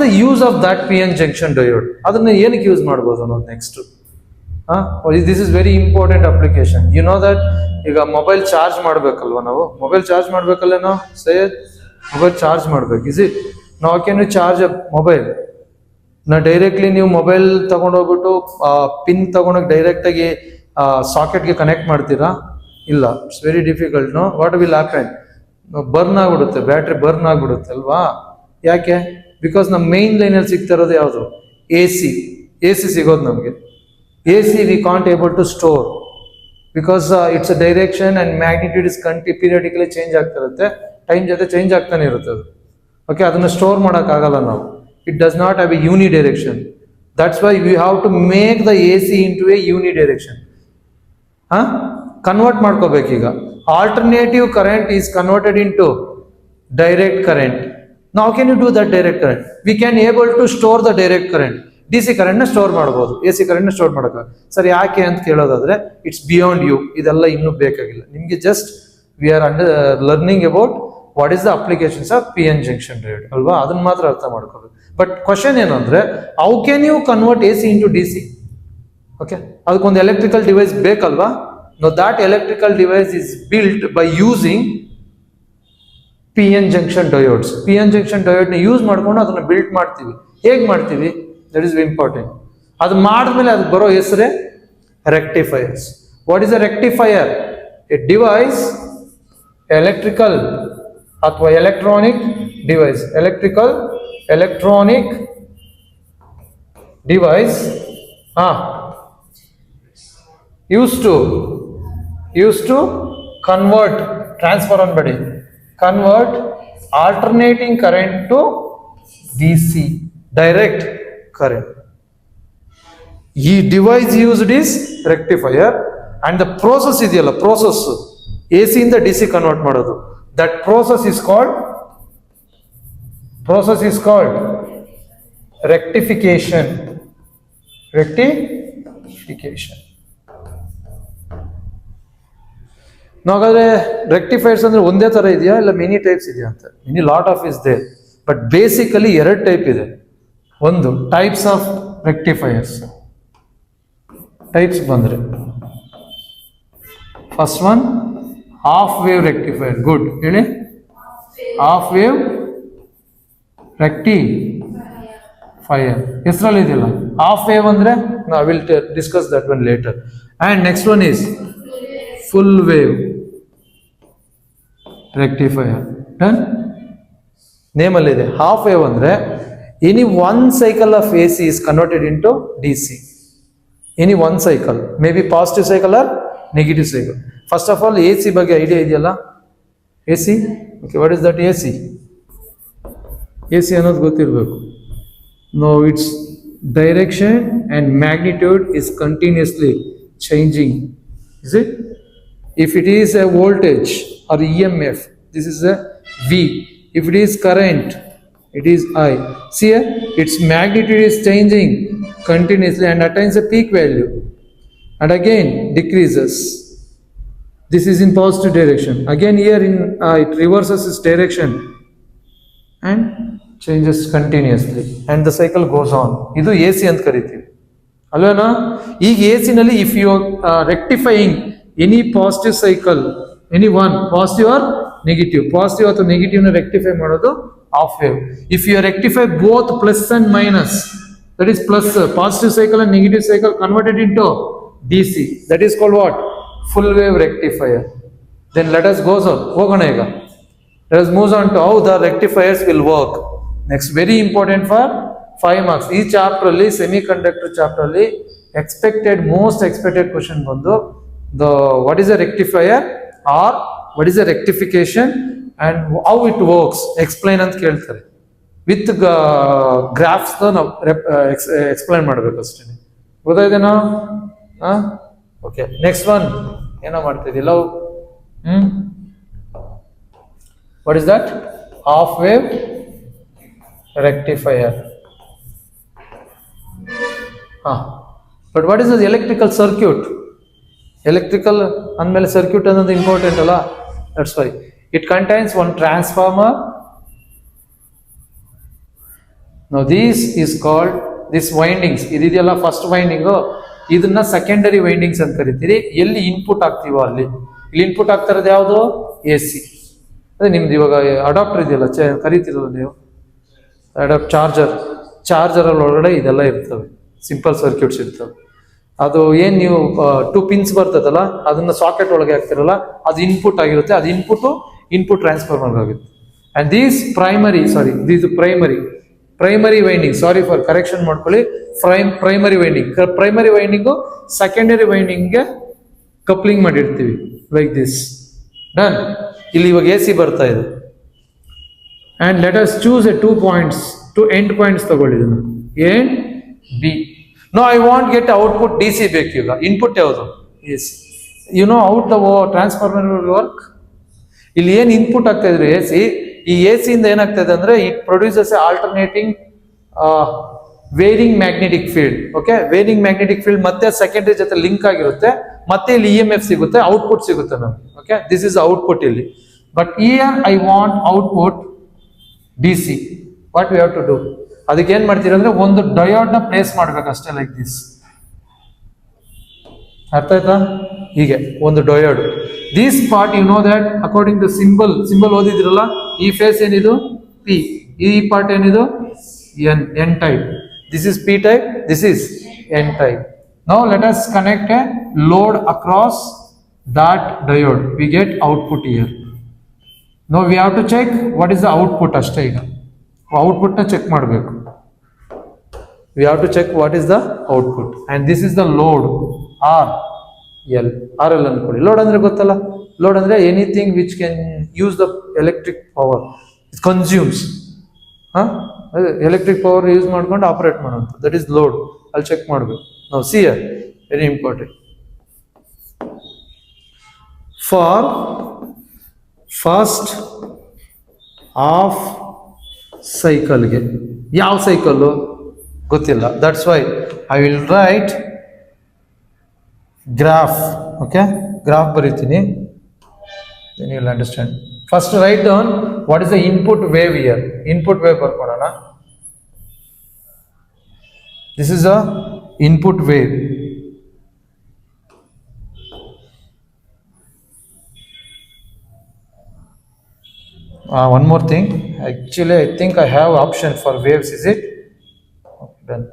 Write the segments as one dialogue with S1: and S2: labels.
S1: The use of that P N junction diode? ಅದನ್ನ ಏನಕ್ಕೆ use ಮಾಡ್ಬೋದು ಅನ್ನೋದು next. This is very important application. You know that ಈಗ mobile charge ಮಾಡ್ಬೇಕಲ್ವಾ ನಾವು? ಮೊಬೈಲ್ ಚಾರ್ಜ್ ಮಾಡ್ಬೇಕಲ್ಲ ನಾವು ಸೈಯದ್? ಮೊಬೈಲ್ ಚಾರ್ಜ್ ಮಾಡ್ಬೇಕು. Is it? ನಾವು can you charge a mobile? Directly ನೀವು ಮೊಬೈಲ್ ತಗೊಂಡೋಗ್ಬಿಟ್ಟು ಪಿನ್ ತಗೊಂಡೋಗಿ ಡೈರೆಕ್ಟಾಗಿ ಸಾಕೆಟ್ಗೆ ಕನೆಕ್ಟ್ ಮಾಡ್ತೀರಾ? ಇಲ್ಲ, it's very difficult. No, what will happen? Burn ಆಗ್ಬಿಡುತ್ತೆ, ಬ್ಯಾಟ್ರಿ ಬರ್ನ್ ಆಗ್ಬಿಡುತ್ತೆ ಅಲ್ವಾ? ಯಾಕೆ? ಬಿಕಾಸ್ ನಮ್ಮ ಮೇನ್ ಲೈನಲ್ಲಿ ಸಿಗ್ತಾ ಇರೋದು ಯಾವುದು? ಎ ಸಿ ಸಿಗೋದು ನಮಗೆ. A C we can't able to store because it's a direction and magnitude is periodically change ಆಗ್ತಾ ಇರುತ್ತೆ, ಟೈಮ್ ಜೊತೆ ಚೇಂಜ್ ಆಗ್ತಾನೆ ಇರುತ್ತೆ ಅದು. ಓಕೆ, ಅದನ್ನು ಸ್ಟೋರ್ ಮಾಡೋಕ್ಕಾಗಲ್ಲ ನಾವು. It does not have a unidirection. That's why we have to make the AC into a unidirection. Convert ಮಾಡ್ಕೋಬೇಕು ಈಗ. Alternative current is converted into direct current. Now can you do that direct current? We can able to store the direct current. DC current ನ store ಮಾಡಬಹುದು, AC current ನ store ಮಾಡೋಕೆ. Sir ಯಾಕೆ ಅಂತ ಕೇಳೋದಾದ್ರೆ, it's beyond you. ಇದೆಲ್ಲ ಇನ್ನೂ ಬೇಕಾಗಿಲ್ಲ ನಿಮಗೆ. Just we are learning about what is the applications of P N junction diode ಅಲ್ವಾ? ಅದನ್ನ ಮಾತ್ರ ಅರ್ಥ ಮಾಡ್ಕೋಬೇಕು. ಬಟ್ ಕ್ವಶನ್ ಏನಂದ್ರೆ, how can you convert A C into D C? Okay, ಅದಕ್ಕೊಂದು ಎಲೆಕ್ಟ್ರಿಕಲ್ ಡಿವೈಸ್ ಬೇಕಲ್ವಾ? No, that electrical device is built by using P N junction diodes. P N junction ಡಯೋಡ್ನ use ಮಾಡ್ಕೊಂಡು ಅದನ್ನ ಬಿಲ್ಟ್ ಮಾಡ್ತೀವಿ. ಹೇಗೆ ಮಾಡ್ತೀವಿ? That is very important. ಅದು ಮಾಡಿದ್ಮೇಲೆ ಅದಕ್ಕೆ ಬರೋ ಹೆಸರೇ rectifiers. What is a rectifier? A device, electrical ಅಥವಾ electronic device, electronic device used to convert, transfer on body, convert alternating current to DC, direct current. ಈ device used is rectifier. And the process ಇದೆಯಲ್ಲ, process AC ಇಂದ DC convert ಮಾಡೋದು, that process is called rectification. ಹಾಗಾದ್ರೆ ರೆಕ್ಟಿಫೈರ್ಸ್ ಅಂದ್ರೆ ಒಂದೇ ತರ ಇದೆಯಾ ಇಲ್ಲ ಮೆನಿ ಟೈಪ್ಸ್ ಇದೆಯಾ ಅಂತ? Many lot of is there, but basically ಎರಡು ಟೈಪ್ ಇದೆ. ಒಂದು ಟೈಪ್ಸ್ ಆಫ್ ರೆಕ್ಟಿಫೈರ್ಸ್. ಟೈಪ್ಸ್ ಬಂದ್ರೆ first one half wave rectifier. Good, ಹೇಳಿ. ಹಾಫ್ ವೇವ್ ರೆಕ್ಟಿಫೈಯರ್ ಹೆಸರಲ್ಲಿ ಇದೆಯಲ್ಲ, ಹಾಫ್ ವೇವ್ ಅಂದ್ರೆ ನಾವು will discuss that one later. And next one is full wave rectifier. Done. ನೇಮಲ್ಲಿ ಇದೆ. ಹಾಫ್ ವೇವ್ ಅಂದ್ರೆ any one cycle of A C is converted into D C. Any one cycle, may B positive cycle or negative cycle. First of all A C ಬಗ್ಗೆ idea ಇದೆಯಲ್ಲ? A C, okay, what is that A C? A C ಅನ್ನೋದು ಗೊತ್ತಿರಬೇಕು. No, it's direction and magnitude is continuously changing. Is it? If it is a voltage or EMF, this is a V. If it is current, it is I. See here, its magnitude is changing continuously and attains a peak value and again decreases. This is in positive direction. Again here it reverses its direction and changes continuously and the cycle goes on. Idu AC ant kariತೀವಿ ಅಲ್ವೇನಾ? ಈಗ AC ನಲ್ಲಿ if you are rectifying any positive cycle, any one positive or negative, positive ಅಥವಾ negative ನ rectify ಮಾಡೋದು half wave. If you rectify both plus and minus, that is plus positive cycle and negative cycle converted into DC, that is called what? Full wave rectifier. Then let us go on. ಹೋಗೋಣ ಈಗ. Let us move on to how the rectifiers will work. Next, very important for 5 marks. ಈ chapter ಅಲ್ಲಿ, semiconductor chapter ಅಲ್ಲಿ most expected question ಬಂದು what is a rectifier or what is a rectification and how it works, explain ಅಂತ ಕೇಳ್ತಾರೆ. With graphs ನಾವು explain ಮಾಡಬೇಕು ಅಷ್ಟೇ. ಗೊತ್ತಾಯ್ತೇನೋ? Okay, next one ಏನೋ ಮಾಡ್ತಿದ್ದಿಲ್ಲ. What is that? Half wave rectifier. But what is the electrical circuit? Electrical ಅಂದಮೇಲೆ circuit ಅನ್ನೋದು important ಅಲ್ಲ? That's why it contains one transformer Now this is called this windings. ಇದೆಯಲ್ಲ first winding, ಇದನ್ನ secondary windings ಅಂತ ಕರಿತೀರಿ. ಎಲ್ಲಿ input ಆಗ್ತೀವೋ ಅಲ್ಲಿ. ಇಲ್ಲಿ ಇನ್ಪುಟ್ ಆಗ್ತಿರೋದು ಯಾವುದು? AC. ಅದೇ ನಿಮ್ದು ಇವಾಗ ಅಡಾಪ್ಟರ್ ಇದೆಯಲ್ಲ, ಕರಿತಿರಲ್ಲ ನೀವು, ಚಾರ್ಜರಲ್ಲಿ ಒಳಗಡೆ ಇದೆಲ್ಲ ಇರ್ತವೆ, ಸಿಂಪಲ್ ಸರ್ಕ್ಯೂಟ್ಸ್ ಇರ್ತವೆ. ಅದು ಏನು ನೀವು 2 ಪಿನ್ಸ್ ಬರ್ತದಲ್ಲ, ಅದನ್ನ ಸಾಕೆಟ್ ಒಳಗೆ ಹಾಕ್ತಿರಲ್ಲ, ಅದು ಇನ್ಪುಟ್ ಆಗಿರುತ್ತೆ. ಅದು ಇನ್ಪುಟ್ ಟ್ರಾನ್ಸ್ಫಾರ್ಮರ್ ಆಗುತ್ತೆ. And these primary winding, sorry for correction ಮಾಡ್ಕೊಳ್ಳಿ, ಪ್ರೈಮರಿ ವೈಂಡಿಂಗು ಸೆಕೆಂಡರಿ ವೈಂಡಿಂಗ್ಗೆ ಕಪ್ಲಿಂಗ್ ಮಾಡಿರ್ತೀವಿ ಲೈಕ್ ದಿಸ್. ಡನ್. ಇಲ್ಲಿ ಇವಾಗ AC ಬರ್ತಾ ಇದೆ. And let us choose a 2 points, 2 end points ತಗೊಳ್ಳಿದನು, A B. No I want get output DC ಬೇಕು. ಈಗ ಇನ್ಪುಟ್ ಯಾವುದು? AC. You know out the transformer work. ಇಲ್ಲಿ ಏನು ಇನ್ಪುಟ್ ಆಗ್ತಾ ಇದ್ರೆ AC, ಈ AC ಇಂದ ಏನಾಗ್ತಾ ಇದೆ ಅಂದ್ರೆ it produces a alternating varying magnetic field. Okay, varying magnetic field ಮತ್ತೆ ಸೆಕೆಂಡರಿ ಜೊತೆ ಲಿಂಕ್ ಆಗಿರುತ್ತೆ. ಮತ್ತೆ ಇಲ್ಲಿ EMF ಸಿಗುತ್ತೆ, ಔಟ್ಪುಟ್ ಸಿಗುತ್ತೆ ನಮಗೆ. ಓಕೆ, ದಿಸ್ ಇಸ್ ಔಟ್ಪುಟ್ ಇಲ್ಲಿ. But here I want output DC. What we have to do? ಅದಕ್ಕೆ ಏನ್ ಮಾಡ್ತೀರ ಅಂದ್ರೆ ಒಂದು ಡಯೋಡ್ ನ ಪ್ಲೇಸ್ ಮಾಡ್ಬೇಕಷ್ಟೇ, ಲೈಕ್ ದಿಸ್. ಅರ್ಥ ಆಯ್ತಾ? ಹೀಗೆ ಒಂದು diode. This part you know that according to symbol ಓದಿದ್ರಲ್ಲ, ಈ ಫೇಸ್ ಏನಿದು? P. ಈ ಪಾರ್ಟ್ ಏನಿದು? N type. This is P type, this is N type. Now let us connect a load across that diode. We get output here. Now we have to check what is the output ಅಷ್ಟೇ. ಈಗ output ನ check ಮಾಡಬೇಕು. We have to check what is the output, and this is the load RL ಅನ್ಕೊಳ್ಳಿ. Load ಅಂದ್ರೆ ಗೊತ್ತಲ್ಲ, load ಅಂದ್ರೆ anything which can use the electric power, it consumes. Electric power use ಮಾಡ್ಕೊಂಡು operate ಮಾಡುವಂಥ, that is load. ಅಲ್ಲಿ check ಮಾಡಬೇಕು ನಾವು. See are very important. For first half ಸೈಕಲ್ಗೆ, ಯಾವ ಸೈಕಲ್ಲು ಗೊತ್ತಿಲ್ಲ, that's why I will write graph. Okay, graph ಬರೀತೀನಿ, then you will understand. First write down what is the input wave here. Input wave ಬರ್ಕೊಳ್ಳೋಣ. This is a input wave. One more thing, actually I think I have option for waves, is it? Okay, done.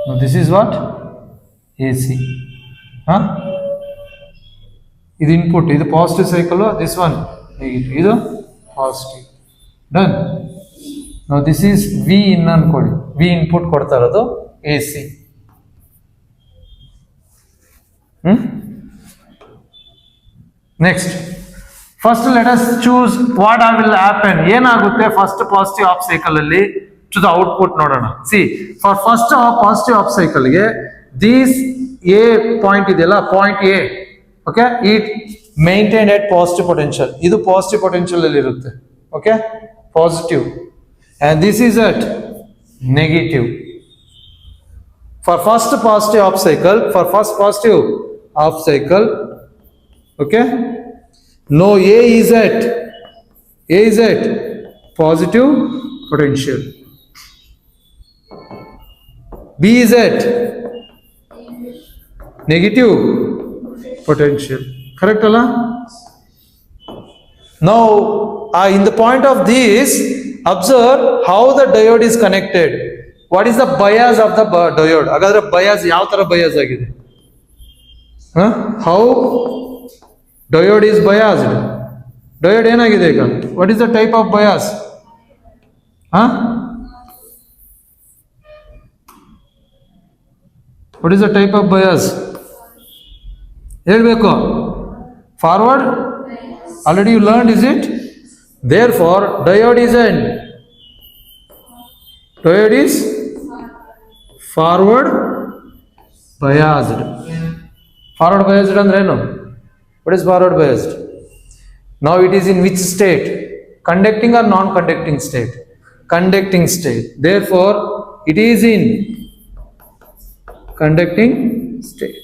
S1: Now this is what? AC. ಇದು input, ಇದು positive cycle, this one negative, ಇದು positive. Done. ನಾವು this is V in ಅನ್ಕೊಳ್ಳಿ, V input ಕೊಡ್ತಾ ಇರೋದು AC. Next, first let us choose what will happen. ಏನಾಗುತ್ತೆ first positive half cycle ಅಲ್ಲಿ to the output ನೋಡೋಣ. See, for first positive half ಸೈಕಲ್ಗೆ these A point ಇದೆಯಲ್ಲ, point A, okay, it maintain at positive potential. ಇದು positive potential ಅಲ್ಲಿ ಇರುತ್ತೆ. Okay, positive. And this is at negative. For first positive half cycle, okay, no, A is at positive potential, B is at negative potential. Correct alla? Now in the point of this, observe how the diode is connected. What is the bias of the diode? Hagadre bias yav tara bias agide? How diode is biased? Diode ಏನಾಗಿದೆ ಈಗ? What is the type of bias? What is the type of bias? ಹೇಳ್ಬೇಕು. Forward? Already you learned, is it? Therefore, diode is forward biased. Forward biased ಅಂದ್ರೆ ಏನು? What is forward biased? Now it is in which state? Conducting or non-conducting state? Conducting state. Therefore, it is in conducting state.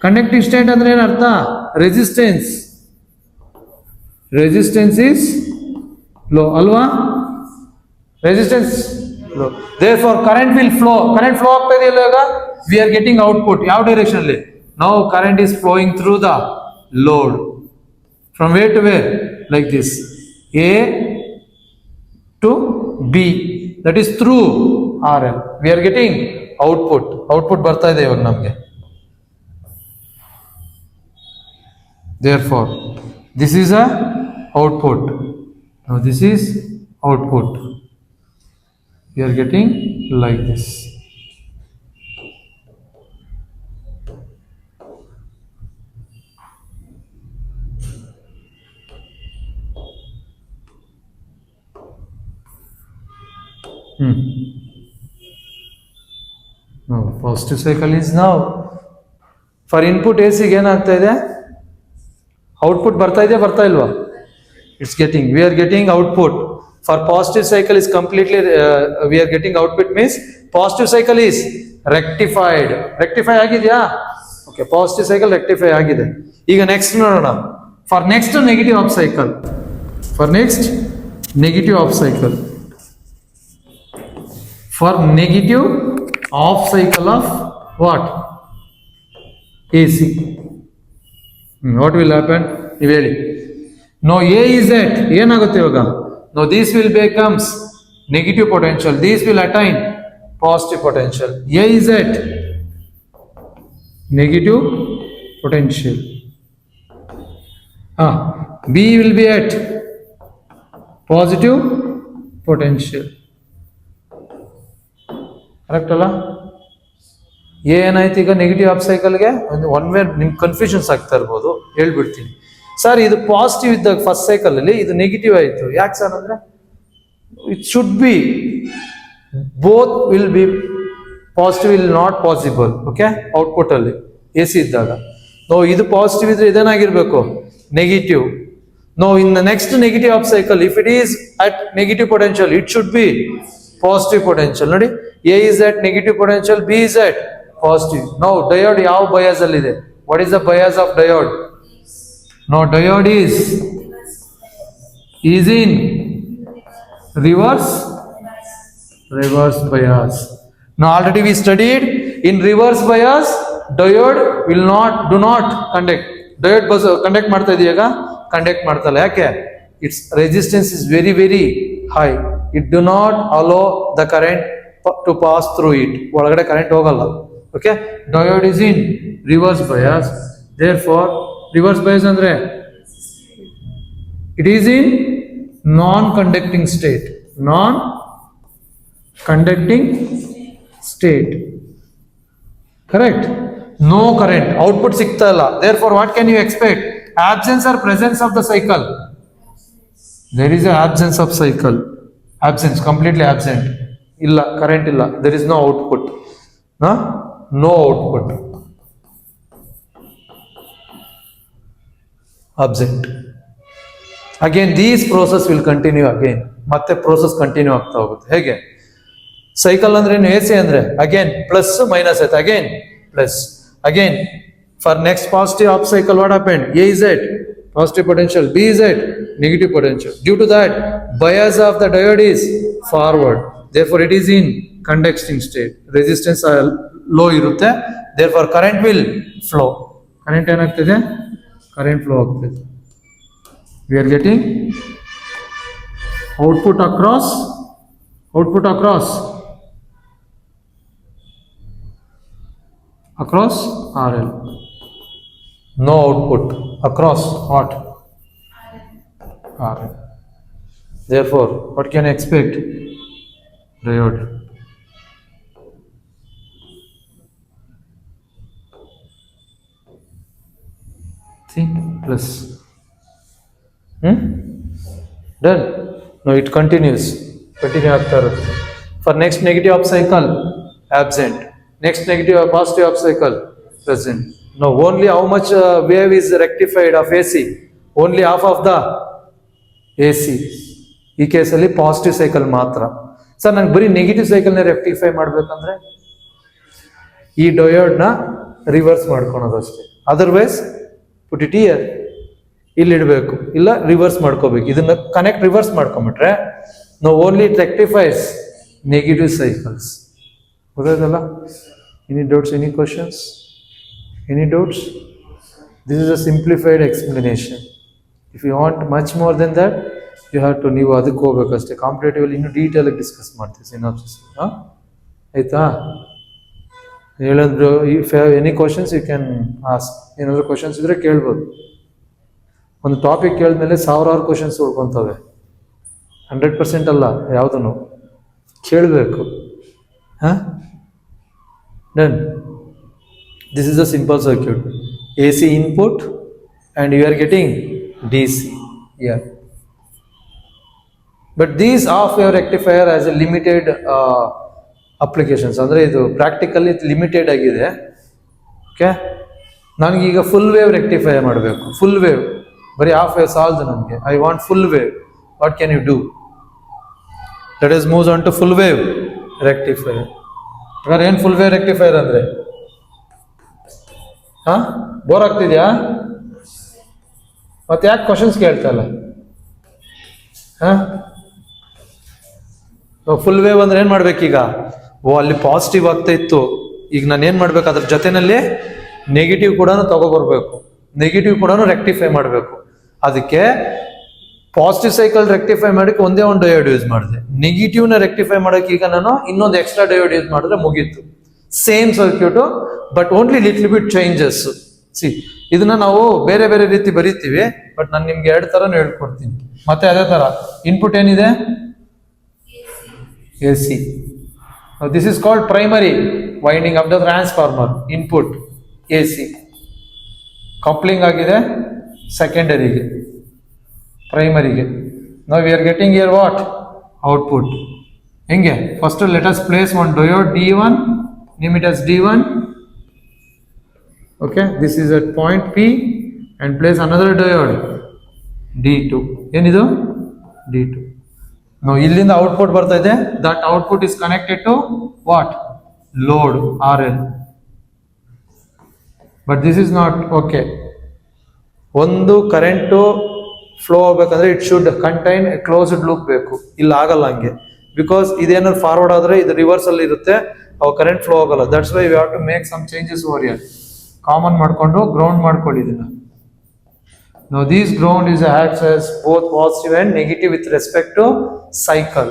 S1: Conducting state ಅಂದ್ರೆ ಏನು ಅರ್ಥ? resistance is low alwa, resistance low, therefore current flow ಆಗ್ತಾ ಇದೆಯಲ್ಲ ಈಗ, we are getting output ಯಾವ direction ಅಲ್ಲಿ, now current is flowing through the load from where to where, like this, A to B, that is through RL, we are getting output ಬರ್ತಾ ಇದೆ ಇವಾಗ ನಮಗೆ. Therefore this is a output, now this is output, we are getting like this. Now positive cycle is now for input AC ಗೆ ಏನಾಗ್ತಾ ಇದೆ, output ಬರ್ತಾ ಇದೆ ಬರ್ತಾ ಇಲ್ವಾ, it's getting, we are getting output. For positive cycle is completely we are getting output means positive cycle is rectify ಆಗಿದೆಯಾ, okay, positive cycle rectify ಆಗಿದೆ. ಈಗ next ನೋಡೋಣ, for next negative half cycle, for next negative half cycle, for negative half cycle of what, AC, what will happen ನೀವು ಹೇಳಿ. Now A is at ಏನಾಗುತ್ತೆ ಇವಾಗ, now this will becomes negative potential, this will attain positive potential, A is at negative potential, B will be at positive potential, correct ಅಲ್ಲ. ಏನಾಯ್ತು ಈಗ negative half ಸೈಕಲ್ಗೆ one way ನಿಮ್ಗೆ confusions ಆಗ್ತಾ ಇರ್ಬೋದು, ಹೇಳ್ಬಿಡ್ತೀನಿ sir. ಇದು ಪಾಸಿಟಿವ್ ಇದ್ದಾಗ ಫಸ್ಟ್ ಸೈಕಲ್ ಅಲ್ಲಿ ಇದು ನೆಗೆಟಿವ್ ಆಯಿತು, ಯಾಕೆ ಸರ್ ಅಂದ್ರೆ it should be both will be positive, will not possible, okay, output ಅಲ್ಲಿ ಎ ಸಿ ಇದ್ದಾಗ ನಾವು ಇದು ಪಾಸಿಟಿವ್ ಇದ್ರೆ ಇದೇನಾಗಿರ್ಬೇಕು negative. No in the next negative half cycle if it is at negative potential it should be positive potential. ನೋಡಿ A is at negative potential, B is at positive. No diode ಯಾವ bias ಅಲ್ಲಿ ಇದೆ, what is the bias of diode? No diode is in reverse bias. Now already we studied in reverse bias diode do not conduct. Diode bus conduct ಮಾಡ್ತಾ ಇದೆಯಾ, conduct ಮಾಡ್ತಲ್ಲ, ಯಾಕೆ? Its resistance is very very high, it do not allow the current to pass through it, ಒಳಗಡೆ current ಹೋಗಲ್ಲ, okay. Diode is in reverse bias, therefore reverse bias ಅಂದ್ರೆ it is in non-conducting state, correct. No current, output ಸಿಗ್ತಾ ಇಲ್ಲ, therefore what can you expect? Absence or presence of the cycle? There is a absence of cycle, absence, completely absent, ಇಲ್ಲ current ಇಲ್ಲ, there is no output, no output, absent. Again these process will continue, again ಮತ್ತೆ process continue ಆಗ್ತಾ ಹೋಗುತ್ತೆ. ಹೇಗೆ cycle ಅಂದ್ರೆ ಏನು, A C ಅಂದ್ರೆ again plus minus ಆಯ್ತು, again plus, again for next positive half cycle what happened, A is at positive potential, B is at negative potential, due to that bias of the diode is forward, therefore it is in conducting state, resistance low ಇರುತ್ತೆ, therefore current will flow, current ಏನಾಗ್ತದೆ, current flow ಆಗ್ತದೆ. We are getting output across RL, no output across what, RL. Therefore what can I expect, diode. See, plus done. Now it continues, continue ಆಗ್ತಾ ಇರುತ್ತೆ. For next negative half cycle absent, next negative positive half cycle present. Now only how much wave is rectified of AC, only half of the AC. ಈ ಕೇಸಲ್ಲಿ positive cycle ಮಾತ್ರ. Sir ನಂಗೆ ಬರೀ negative ಸೈಕಲ್ನ rectify ಮಾಡ್ಬೇಕಂದ್ರೆ ಈ ಡಯೋಡ್ನ reverse ಮಾಡ್ಕೊಳೋದು ಅಷ್ಟೇ, otherwise put it here, ಇಲ್ಲಿ ಇಡಬೇಕು, ಇಲ್ಲ ರಿವರ್ಸ್ ಮಾಡ್ಕೋಬೇಕು. ಇದನ್ನ ಕನೆಕ್ಟ್ ರಿವರ್ಸ್ ಮಾಡ್ಕೊಂಬಿಟ್ರೆ ನಾವು only it rectifies negative cycles. ಗೊತ್ತಾಯ್ತಲ್ಲ? Any doubts, any questions, any doubts? This is a simplified explanation. If you want much more then that you have to, ನೀವು ಅದಕ್ಕೆ ಹೋಗ್ಬೇಕಷ್ಟೇ. ಕಾಂಪಿಟೇಟಿವ್ ಇನ್ನೂ ಡೀಟೇಲಾಗಿ ಡಿಸ್ಕಸ್ ಮಾಡ್ತೀವಿ synapsis. ಆಯ್ತಾ? ಹೇಳಿದ್ರು. If have any questions you can ask. ಏನಾದರೂ questions ಇದ್ರೆ ಕೇಳ್ಬೋದು. ಒಂದು ಟಾಪಿಕ್ ಕೇಳಿದ್ಮೇಲೆ ಸಾವಿರಾರು ಕ್ವಶನ್ಸ್ ಉಳ್ಕೊತವೆ. 100% ಅಲ್ಲ, ಯಾವುದನ್ನು ಕೇಳಬೇಕು. ಹಾಂ, done. This is a simple circuit. AC input and you are getting DC. Yeah. But these half wave rectifier has a limited applications. ಅಂದರೆ ಇದು ಪ್ರಾಕ್ಟಿಕಲಿ ಲಿಮಿಟೆಡ್ ಆಗಿದೆ. ಓಕೆ, ನನಗೀಗ ಫುಲ್ ವೇವ್ ರೆಕ್ಟಿಫೈ ಮಾಡಬೇಕು. ಫುಲ್ ವೇವ್, ಬರೀ half wave ಸಾಲ್ದು ನಮಗೆ. I want full wave. What can you do? Let us moves on to full wave rectifier. ಹಾಗಾದ್ರೆ ಏನು ಫುಲ್ ವೇವ್ ರೆಕ್ಟಿಫೈಯರ್ ಅಂದರೆ? ಹಾಂ, ಬೋರ್ ಆಗ್ತಿದ್ಯಾ? ಮತ್ತೆ ಯಾಕೆ ಕ್ವಶನ್ಸ್ ಕೇಳ್ತಲ್ಲ? ಹಾಂ, ಫುಲ್ ವೇವ್ ಅಂದ್ರೆ ಏನು ಮಾಡ್ಬೇಕೀಗ? ಅಲ್ಲಿ ಪಾಸಿಟಿವ್ ಆಗ್ತಾ ಇತ್ತು, ಈಗ ನಾನು ಏನು ಮಾಡ್ಬೇಕು? ಅದ್ರ ಜೊತೆನಲ್ಲಿ ನೆಗೆಟಿವ್ ಕೂಡ ತಗೊಬರ್ಬೇಕು, ನೆಗೆಟಿವ್ ಕೂಡ ರೆಕ್ಟಿಫೈ ಮಾಡಬೇಕು. ಅದಕ್ಕೆ ಪಾಸಿಟಿವ್ ಸೈಕಲ್ ರೆಕ್ಟಿಫೈ ಮಾಡೋಕ್ಕೆ ಒಂದೇ ಒಂದು ಡಯೋಡ್ ಯೂಸ್ ಮಾಡಿದೆ. ನೆಗೆಟಿವ್ನ ರೆಕ್ಟಿಫೈ ಮಾಡೋಕೆ ಈಗ ನಾನು ಇನ್ನೊಂದು ಎಕ್ಸ್ಟ್ರಾ ಡಯೋಡ್ ಯೂಸ್ ಮಾಡಿದ್ರೆ ಮುಗೀತು. Same circuit, but only little bit changes. C, ಇದನ್ನ ನಾವು ಬೇರೆ ಬೇರೆ ರೀತಿ ಬರೀತೀವಿ, ಬಟ್ ನಾನು ನಿಮ್ಗೆ 2 ಥರನೂ ಹೇಳ್ಕೊಡ್ತೀನಿ. ಮತ್ತೆ ಅದೇ ಥರ ಇನ್ಪುಟ್ ಏನಿದೆ? AC. This is called primary winding of the transformer. Input AC. Coupling ಆಗಿದೆ ಸೆಕೆಂಡರಿಗೆ, ಪ್ರೈಮರಿಗೆ. ನಾವು we are getting here what? Output. ಹೆಂಗೆ? First let us place one diode D1, name it as D1. Okay, this is at point P, and place another diode D2. ಏನಿದು? D2. ನಾವು ಇಲ್ಲಿಂದ output ಬರ್ತಾ ಇದೆ. That output is connected to what? Load RL. But this is not okay. ಒಂದು current flow ಆಗಬೇಕಂದ್ರೆ it should contain a closed loop ಬೇಕು. ಇಲ್ಲ ಆಗಲ್ಲ ಹಂಗೆ, ಬಿಕಾಸ್ ಇದೇನಾದ್ರು ಫಾರ್ವರ್ಡ್ ಆದರೆ ಇದು ರಿವರ್ಸ್ ಅಲ್ಲಿ ಇರುತ್ತೆ, ಅವು ಕರೆಂಟ್ ಫ್ಲೋ ಆಗಲ್ಲ. That's why we have to make some changes over here. Common ಮಾಡಿಕೊಂಡು ಗ್ರೌಂಡ್ ಮಾಡ್ಕೊಳ್ಳಿ ಇದನ್ನ. Now this ground is acts as both positive and negative with respect to cycle.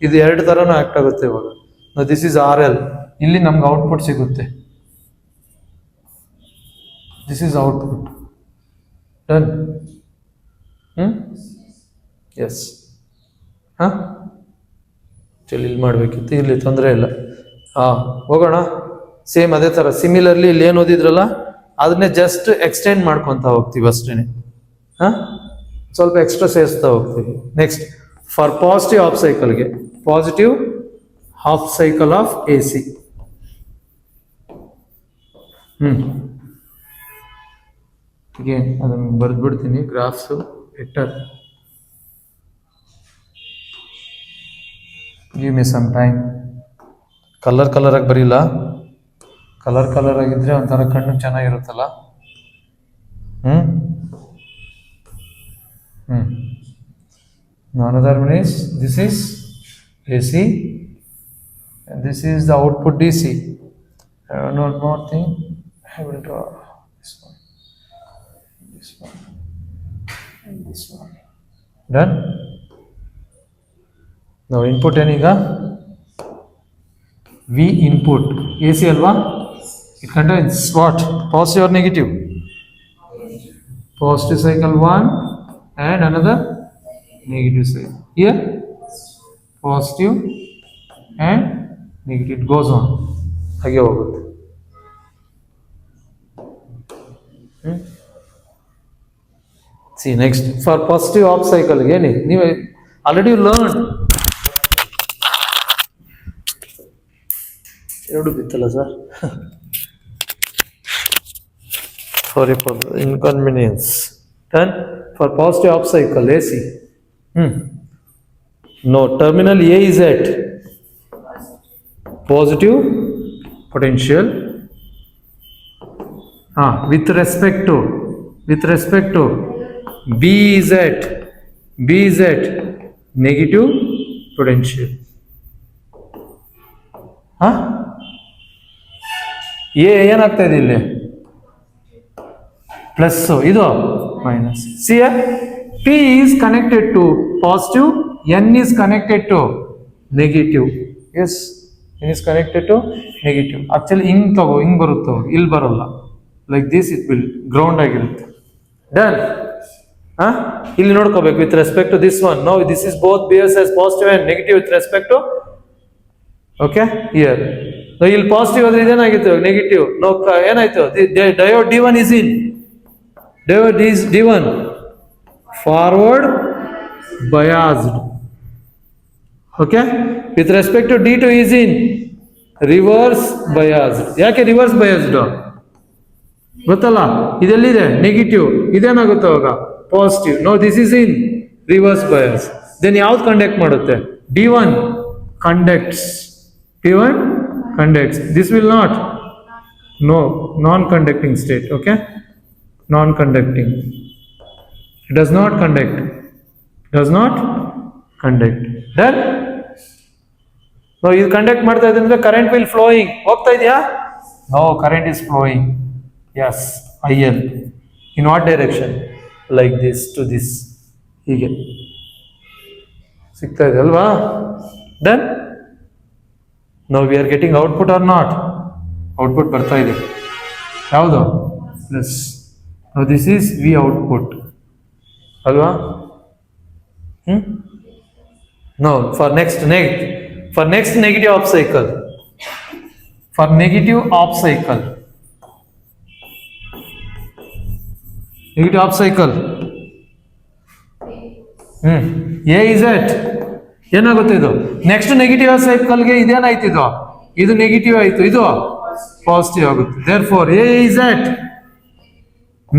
S1: ಇದು 2 ಥರನೂ ಆಕ್ಟ್ ಆಗುತ್ತೆ ಇವಾಗ. Now this is RL. ಇಲ್ಲಿ ನಮ್ಗೆ output ಸಿಗುತ್ತೆ. This is output. Done? Yes. ಹಾಂ, ಚಳಿ ಇಲ್ಲಿ ಮಾಡಬೇಕಿತ್ತು, ಇಲ್ಲಿ ತೊಂದರೆ ಇಲ್ಲ. ಹಾಂ, ಹೋಗೋಣ. ಸೇಮ್ ಅದೇ ಥರ ಸಿಮಿಲರ್ಲಿ ಇಲ್ಲಿ ಏನು ಓದಿದ್ರಲ್ಲ ಅದನ್ನೇ ಜಸ್ಟ್ ಎಕ್ಸ್ಟೆಂಡ್ ಮಾಡ್ಕೊತಾ ಹೋಗ್ತೀವಿ ಅಷ್ಟೇ. ಹಾಂ, ಸ್ವಲ್ಪ ಎಕ್ಸ್ಟ್ರಾ ಸೇರಿಸ್ತಾ ಹೋಗ್ತೀವಿ. ನೆಕ್ಸ್ಟ್, ಫಾರ್ ಪಾಸಿಟಿವ್ ಹಾಫ್ ಸೈಕಲ್ಗೆ, positive half cycle of AC. Again ಅದನ್ನು ಬರೆದ್ಬಿಡ್ತೀನಿ, graphs, vector. Give me some time. Colour ಆಗಿ ಬರೀಲ್ಲ. ಕಲರ್ ಆಗಿದ್ರೆ ಒಂಥರ ಕಣ್ಣು ಚೆನ್ನಾಗಿರುತ್ತಲ್ಲ. Another one is, this is AC and this is the output DC. One more thing, I will draw this one, and this one. Done? Now input eniga V input AC alva. It contains what? Positive or negative? Positive cycle 1 and another negative cycle. Here positive and negative. It goes on. ಹಾಗೆ ಹೋಗುತ್ತೆ. See next, for positive half cycle again ನೀವು already learned. ಎರಡು ಬಿತ್ತಲ್ಲ sir. Sorry for the inconvenience. Then for positive half cycle AC. No, terminal A is at positive potential. With respect with respect to B is at negative potential. ಏನಾಗ್ತಾ ಇದೆ ಇಲ್ಲಿ plus, ಇದು minus. C P is connected to positive, N is connected to negative. Yes, N is connected to negative. Actually ಹಿಂಗ್ ಬರುತ್ತೆ, ಇಲ್ಲಿ ಬರಲ್ಲ. Like this it will ground ಆಗಿರುತ್ತೆ. Done. ಇಲ್ಲಿ ನೋಡ್ಕೋಬೇಕು with respect to this one. Now this is both behaves as positive and negative with respect to, okay, here. So ಇಲ್ಲಿ positive ಆದ್ರೆ ಇದೇನಾಗಿತ್ತು negative. ನಾವು ಏನಾಯ್ತು, diode D1 is in, diode is D1 forward biased, okay, with respect to D2 is in reverse biased. ಯಾಕೆ reverse biased ಗೊತ್ತಲ್ಲ, ಇದೆಲ್ಲಿದೆ negative, ಇದೇನಾಗುತ್ತೆ ಅವಾಗ positive. No this is in reverse bias. Then ಯಾವ್ದು conduct ಮಾಡುತ್ತೆ, D1 conducts, D1 conducts. This will not, no, non-conducting state, okay, non-conducting, it does not conduct, then ಇದು conduct ಮಾಡ್ತಾ ಇದೆ ಅಂದ್ರೆ ಕರೆಂಟ್ ವಿಲ್ ಫ್ಲೋಯಿಂಗ್, ಹೋಗ್ತಾ ಇದೆಯಾ, no current is flowing, yes IL. in what direction, like this to this, ಹೀಗೆ ಸಿಗ್ತಾ ಇದೆ ಅಲ್ವಾ. ದೆನ್ ನಾವು we are getting output or not, output ಬರ್ತಾ ಇದೆ ಯಾವುದು ಪ್ಲಸ್. ನಾವು ದಿಸ್ ಈಸ್ ವಿ ಔಟ್ಪುಟ್ ಅಲ್ವಾ. No for next negative of cycle, negative half cycle, A is at ಏನಾಗುತ್ತೆ ಇದು ನೆಕ್ಸ್ಟ್ ನೆಗೆಟಿವ್ ಸೈಕಲ್ಗೆ ಇದೇನಾಯ್ತು, ಇದು ನೆಗೆಟಿವ್ ಆಯ್ತು, ಇದು ಪಾಸಿಟಿವ್ ಆಗುತ್ತೆ. therefore A is at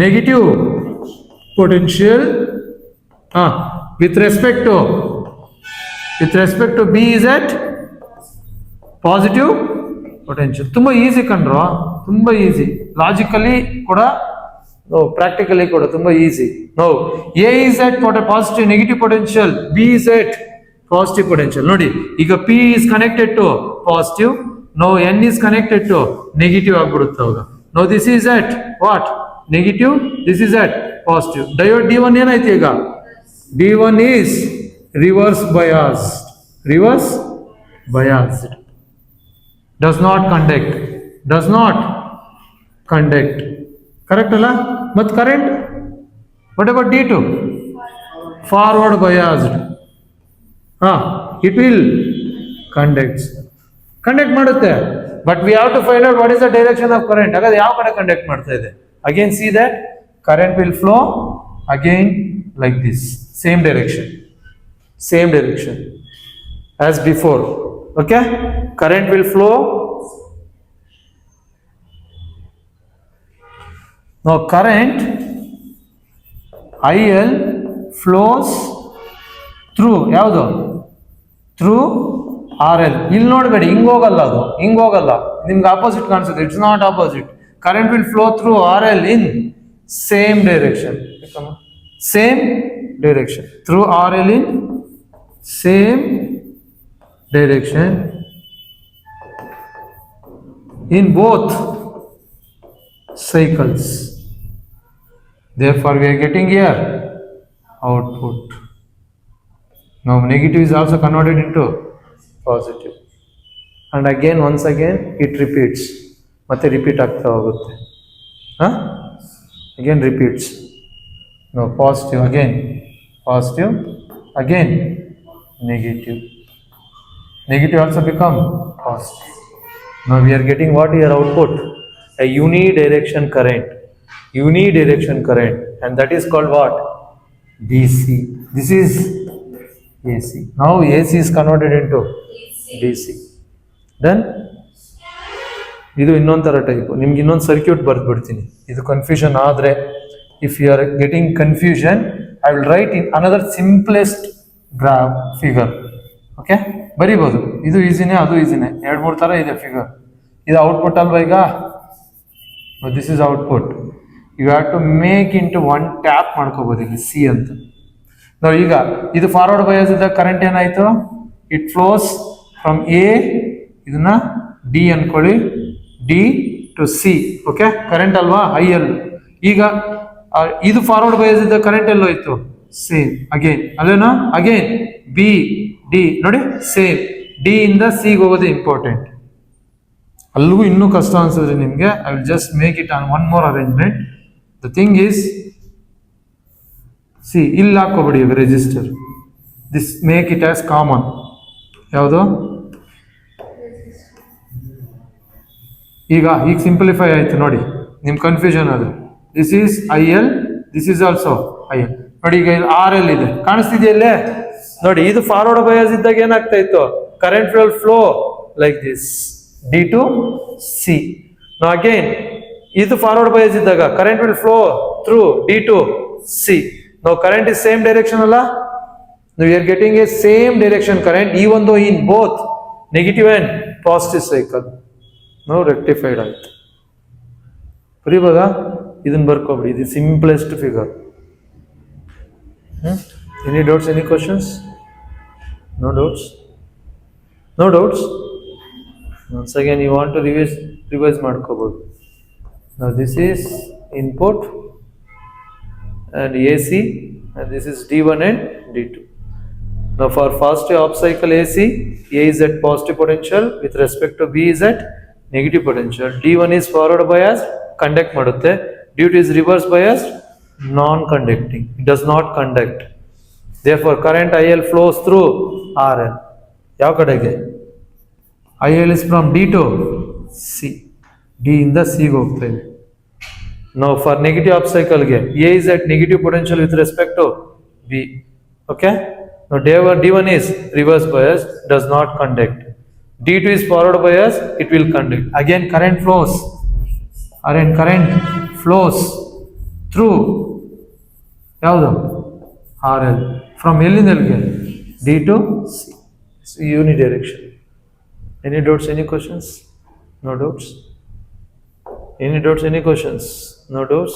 S1: negative potential with respect to B is at positive potential. ತುಂಬಾ easy ಕಣ್ರೋ, ತುಂಬಾ easy, logically ಕೂಡ, ಪ್ರಾಕ್ಟಿಕಲಿ ಕೂಡ ತುಂಬಾ easy. No A is at positive negative potential, B is at positive potential. ನೋಡಿ ಈಗ P is connected to positive, no N is connected to negative ಆಗ್ಬಿಡುತ್ತೆ ಅವಾಗ. No this is at what, negative, this is at positive. Diode D1 ಏನಾಯ್ತು ಈಗ, D1 is reverse biased, does not conduct, correct ಅಲ್ಲ. ಮತ್ತು current, what about D2, forward biased, it will conduct ಮಾಡುತ್ತೆ. but we have to find out what is the direction of current. ಹಾಗಾದ್ರೆ ಯಾವ ಕಡೆ conduct ಮಾಡ್ತಾ ಇದೆ, again see that current will flow again like this, same direction as before, okay. current will flow, now current IL flows through ಯಾವುದು, through RL. ಇಲ್ಲಿ ನೋಡಬೇಡಿ, ಹಿಂಗ್ ಹೋಗಲ್ಲ, ನಿಮ್ಗೆ ಆಪೋಸಿಟ್ ಕಾಣಿಸುತ್ತೆ, it's not opposite. current will flow through RL in same direction, through RL in same direction in both cycles. Therefore we are getting here output. Now negative is also converted into positive, and again once again it repeats, ಮತ್ತೆ repeat ಆಗ್ತಾ ಹೋಗುತ್ತೆ, again repeats. Now positive again negative also become positive. Now we are getting what here output, a unidirection current, and that is called what, DC. This is AC. Now AC is converted into DC. Then ಇದು ಇನ್ನೊಂದು ಥರ type, ನಿಮ್ಗೆ ಇನ್ನೊಂದು circuit ಬರ್ದ್ಬಿಡ್ತೀನಿ, ಇದು confusion ಆದರೆ. If you are getting confusion, I will write in another simplest graph figure, okay, ಬರಿಬೋದು. ಇದು ಈಸಿನೇ, ಅದು ಈಸಿನೇ, 2-3 ಥರ ಇದೆ ಫಿಗರ್. ಇದು ಔಟ್ಪುಟ್ ಅಲ್ವಾ, ಈಗ this is output. You have to make into one tap ಮಾಡ್ಕೋಬೋದು ಇಲ್ಲಿ ಸಿ ಅಂತ. ನಾವು ಈಗ ಇದು ಫಾರ್ವರ್ಡ್ ಬಯಾಸ್ ಇದ್ದಾಗ ಕರೆಂಟ್ ಏನಾಯ್ತು, ಇಟ್ ಫ್ಲೋಸ್ ಫ್ರಮ್ ಎ, ಇದನ್ನ ಡಿ ಅನ್ಕೊಳ್ಳಿ, D to C. Okay, current ಅಲ್ವಾ, ಐ ಎಲ್. ಈಗ ಇದು ಫಾರ್ವರ್ಡ್ ಬಯಾಸ್ ಇದ್ದ ಕರೆಂಟ್ ಎಲ್ಲೋಯ್ತು, ಸೇಮ್ ಅಗೇನ್ ಅಲ್ಲೇನಾ, ಅಗೇನ್ ಬಿ ಡಿ ನೋಡಿ ಸೇಮ್, ಡಿ ಇಂದ ಸಿಗೆ ಹೋಗೋದು ಇಂಪಾರ್ಟೆಂಟ್. ಅಲ್ಲಿಗೂ ಇನ್ನೂ ಕಷ್ಟ ಅನ್ಸಿದ್ರೆ ನಿಮಗೆ, I will just make it on one more arrangement. The thing is, C ಇಲ್ಲಿ ಹಾಕೋಬಿಡಿ ಈಗ register, this make it as common. ಯಾವುದು ಈಗ ಸಿಂಪ್ಲಿಫೈ ಆಯ್ತು ನೋಡಿ, ನಿಮ್ ಕನ್ಫ್ಯೂಷನ್ ಅದು. This is I L, this is also I L. ನೋಡಿ ಈಗ ಆರ್ ಎಲ್ ಇದೆ, ಕಾಣಿಸ್ತಿದೆಯಲ್ಲೇ ನೋಡಿ. ಇದು ಫಾರ್ವರ್ಡ್ ಬಯಾಸ್ ಇದ್ದಾಗ ಏನಾಗ್ತಾ ಇತ್ತು, current will flow like this, D to C. No again ಇದು ಫಾರ್ವರ್ಡ್ ಬಯಾಸ್ ಇದ್ದಾಗ current will flow through D to C. No current is same direction ಅಲ್ಲ, ನಾವು are getting a same direction current even though in both negative and positive cycle. ನಾವು rectified ಆಯ್ತು. ಬರೀಬೋದಾ, ಇದನ್ನ ಬರ್ಕೊಬಿಡಿ, ಇದು simplest figure. Any doubts, any questions? No doubts, no doubts. Once again you want to revise ಮಾಡ್ಕೋಬಹುದು. Now this is input and AC, and this is D1 and D2. Now for fast half cycle AC, A is at positive potential with respect to B is at negative potential. D1 is forward biased, conduct ಮಾಡುತ್ತೆ. D2 is reverse biased, non-conducting, it does not conduct. Therefore current IL flows through RL. ಯಾವ ಕಡೆಗೆ? IL is from D to C, D ಇಂದ C ಗೆ ಹೋಗ್ತಾ ಇದೆ. Now for negative half cycle ಗೆ A is at negative potential with respect to B. Okay, now D1 is reverse bias, does not conduct. D2 is forward bias, it will conduct. Again current flows through ಯಾವುದು, RL, from ಎಲ್ಲಿಂದ ಎಲ್ಲಿಗೆ, D to C. It's unidirection. Any doubts, any questions? No doubts. Any doubts, any questions? No doubts.